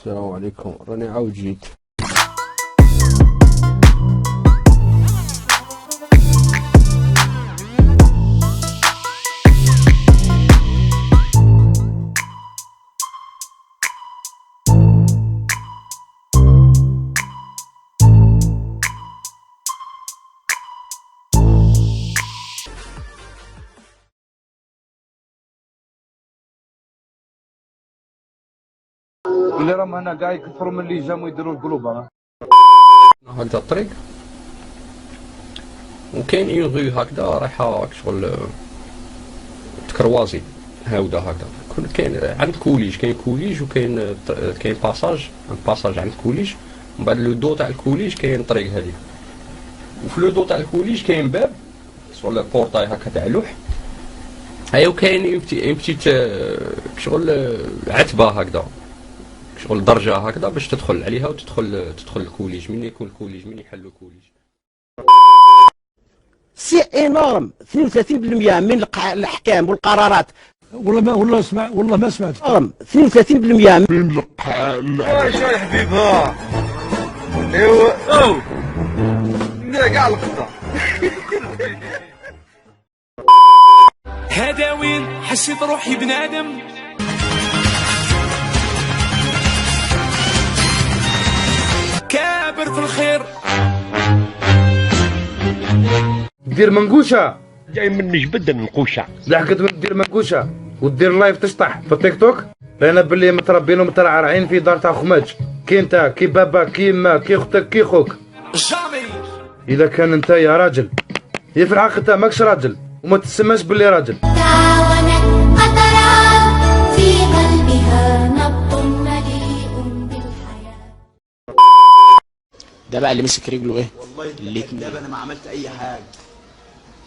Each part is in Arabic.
السلام عليكم، راني عاود جيت. اللي راهم هنا كاع يكثروا من اللي جامو يديروا القلوبه. هكذا الطريق وكاين اون غو هكذا رايحه شغل تكروازي هاوده هكذا. كاين عند كوليج، كاين كوليج وكاين باساج عند كوليج، ومن بعد لو دو تاع الكوليج كاين طريق هذيك، وفي لو دو تاع الكوليج كاين باب شغل بورطاي هكا تاع لوح. ايوا كاين اون بتيت شغل عتبه هكذا، شغل درجه هكذا باش تدخل عليها وتدخل الكوليج. من يكون الكوليج، من يحلوا الكوليج سي انورم. 32% من الاحكام والقرارات. والله ما سمعت. 32% من واش يا حبيب ها؟ ايوا او ندير كاع القطه. هذا وين حسيت روحي بنادم، كابر في الخير. دير منقوشه جاي مني جبد النقوشه. لحقت من دير منقوشه ودير لايف تشطح في التيك توك. رانا باللي متربيين ومترعرعين في دار تاع خماج، كي انت كي بابا كي ما كي اختك كي خوك. جامي اذا كان انت يا راجل، هي في الحق انت ماكش راجل وما تسماش باللي راجل. تعاونت قطرات في قلبها نبض مليء بالحياة. ده بقى اللي مسك رجله ايه؟ والله الكذاب انا ما عملت اي حاجه،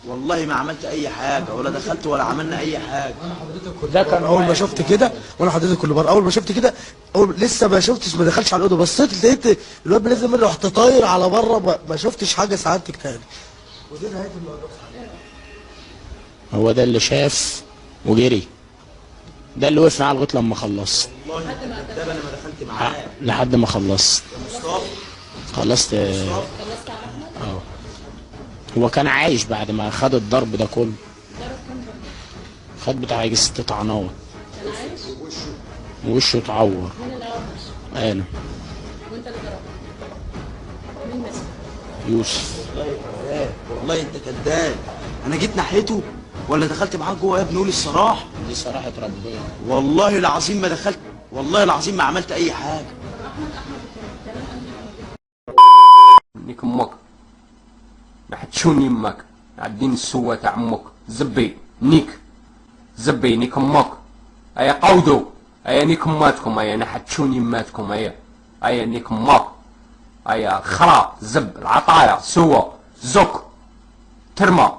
والله ما عملت اي حاجه، ولا دخلت ولا عملنا اي حاجه. ده كان اول ما شفت كده، وانا حضرتك كل مره اول ما شفت كده، لسه ما شفتش، ما دخلش على الاوضه، بصيت لقيت الواد لازم منه، رحت طاير على بره، ما شفتش حاجه. سعادتك تاني ودي نهايه الموضوع. هو ده اللي شاف وجري، ده اللي وقف معاه لغايه لما خلص. والله الكذاب انا ما دخلت معاه لحد ما خلصت. خلصت. هو كان عايش بعد ما خد الضرب ده كله، خد بتاع يجي 6 طعنات ووشه اتعور. انا وانت اللي ضربته؟ مين مسك؟ يوسف. والله انت كذاب. انا جيت ناحيته ولا دخلت معاك جوه يا ابني؟ قول الصراحه. دي صراحه ربنا. والله العظيم ما دخلت، والله العظيم ما عملت اي حاجه. نيك امك نحتشون يمك عدين السوا تاع امك زبي نيك امك. ايا قودو، ايا نيك اماتكم، ايا نحتشون يماتكم، ايا نيك امك، ايا خرا زب العطايا سوا زك ترمى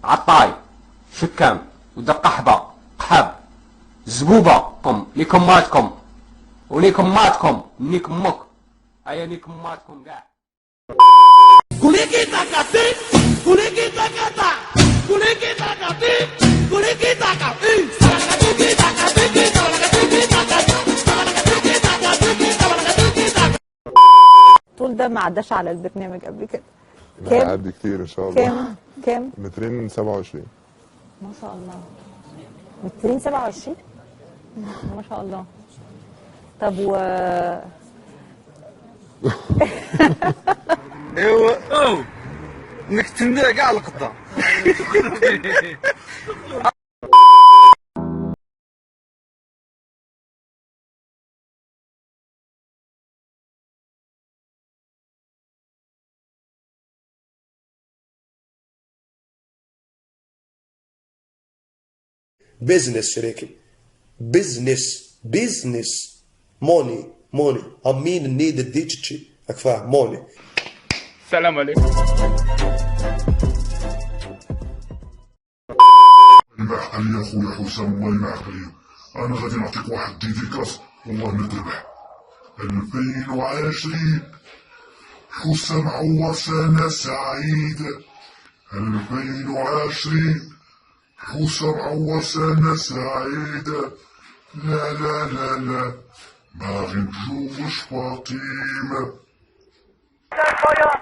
عطاي شكام ودق قحب زبوبه كم نيك اماتكم ونيك اماتكم نيك امك، ايا نيك اماتكم كاع. كوليكي تاكاتي كوليكي تاكاتا كوليكي تاكاتي كوليكي تاكاتي طول ده ما عداش على البرنامج قبل كده. لا عدي كتير ان شاء الله. كام؟ 227. ما شاء الله. 227 ما شاء الله. طب ايوا او انك تندير كاع القطه. بيزنس شريكي، بيزنس موني امين النيد الديجيتشي اكفاه موني. السلام عليكم. يمح عليا خويا حسام، الله يمح عليا. انا غادي نعطيك واحد ديديكاس والله ما تربح. 2020 حسام عوض سنة سعيدة. 2020 حسام عوض سنة سعيدة. لا لا لا لا ما نشوفش فاطمة.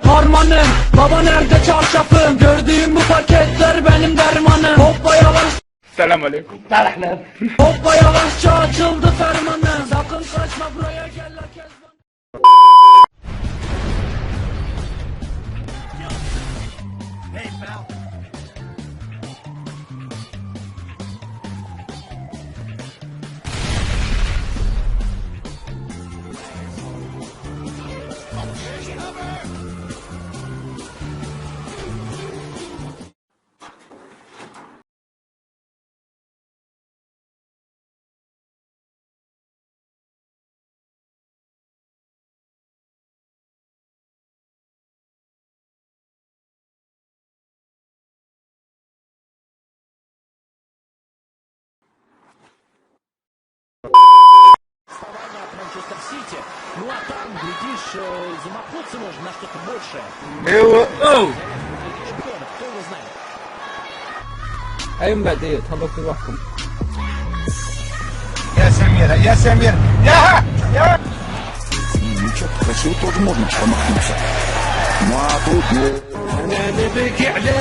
Harmanım, baba nerede çarşafım? Gördüğüm bu paketler benim dermanım. Hoppa yavaş. Selam aleyküm. Tarahlar. Hoppa yavaşça açıldı fermanım. Sakın kaçma buraya gel la Kezban. Hey pal. Манчестер Сити. Ну а там, глядишь, замахнуться можно на что-то большее. Чемпионов, кто его знает? أي من بعدين تهضر في روحكم. يا سمير يا سمير يا Ничего, красиво тоже можно помахнуться. Ну а тут, ну... انا نبكي على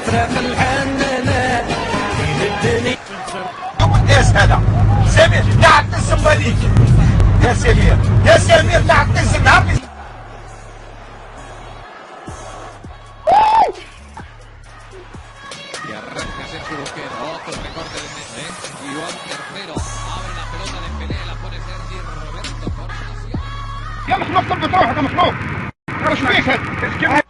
فراق الحنانات الدنيا. ايش هذا؟ سمير لا تقسم باليك يا سمير يا سمير لا تقسم هابي. Y arranca Sergio Busquets, otro recorte de Messi, y Juan tercero, abre la pelota de Pelé, la pone Sergi Roberto Cortés. يا مخلوق طب تروح يا مخلوق. ايش فيك هاد؟